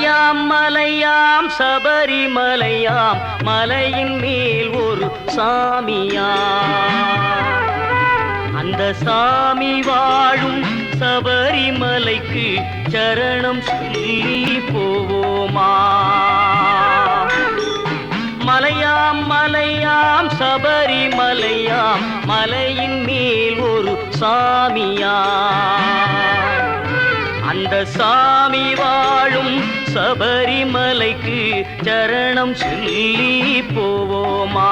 மலையாம் மலையாம் சபரிமலையாம் மலையின் மேல் ஒரு சாமியாம். அந்த சாமி வாழும் சபரிமலைக்கு சரணம் சொல்லி போவோமா? மலையாம் மலையாம் சபரிமலையாம் மலையின் மேல் ஒரு சாமியாம். அந்த சாமி வாழும் சபரிமலைக்கு சரணம் சொல்லி போவோமா?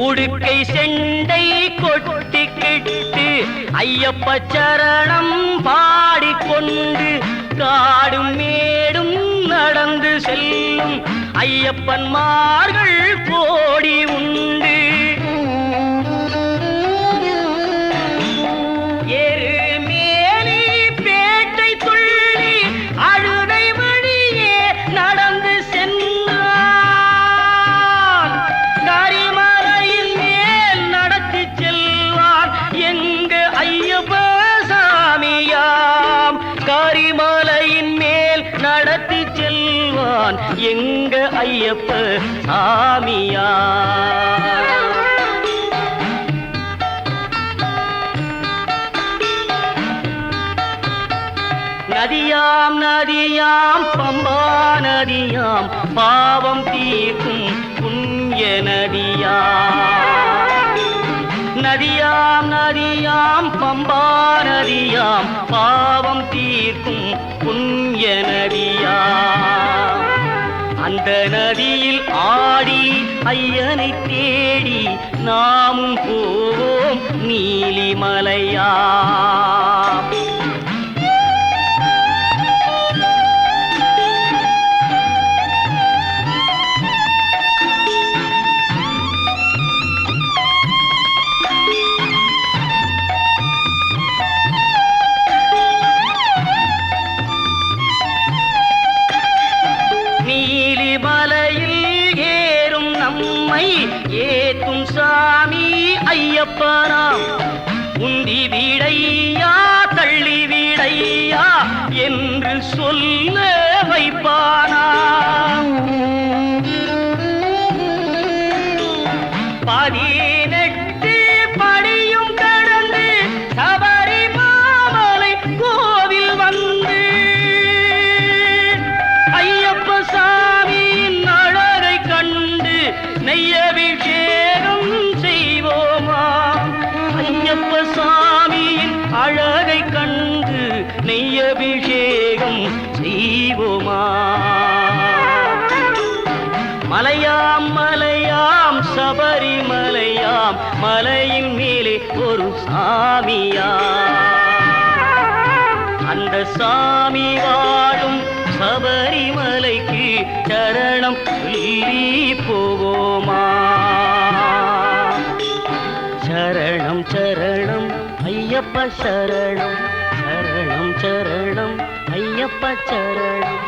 உடுக்கை செண்டை கொட்டிக்கிட்டு ஐயப்ப சரணம் பாடிக்கொண்டு காடும் மேடும் நடந்து செல்லும் ஐயப்பன்மார்கள் கோடி உண்டு. எருமேலி பேட்டை துள்ளி அழுதை வழியே நடந்து சென்றான். கரிமலையின் மேல் நடத்தி செல்வான் எங்க ஐயப்ப சாமியாம். கரிமலையின் மேல் நடத்தி செல்வான் எங்க ஐயப்ப சாமியாம். நதியாம் நதியாம் பம்பா நதியாம் பாவம் தீர்க்கும் புண்ணிய நதியாம். நதியாம் நதியாம் பம்பா நதியாம் பாவம் தீர்க்கும் புண்ணிய நதியாம். அந்த நதியில் ஆடி ஐயனை தேடி நாமும் போவோம் நீலிமலையா. நீலிமலையில் ஏறும் நம்மை ஏத்தும் சாமி ஐயப்பனாம். உந்தி வீடையா தள்ளி வீடையா என்று சொல்ல வைப்பானாம். 18 படியும் கடந்து சபரிமலை கோவில் வந்து ஐயப்ப சாமியின் அழகை கண்டு நெய்யபிஷேகம் செய்வோமா? ஐயப்ப சாமியின் அழகை கண்டு நெய்யபிஷேகம் செய்வோமா? மலையாம் மலையாம் சபரிமலையாம் மலையின் மேலே ஒரு சாமியாம். அந்த சாமி வாழும் சபரிமலைக்கு சரணம் சொல்லி போவோமா? சரணம் சரணம் ஐயப்ப சரணம், சரணம் சரணம் ஐயப்ப சரணம்.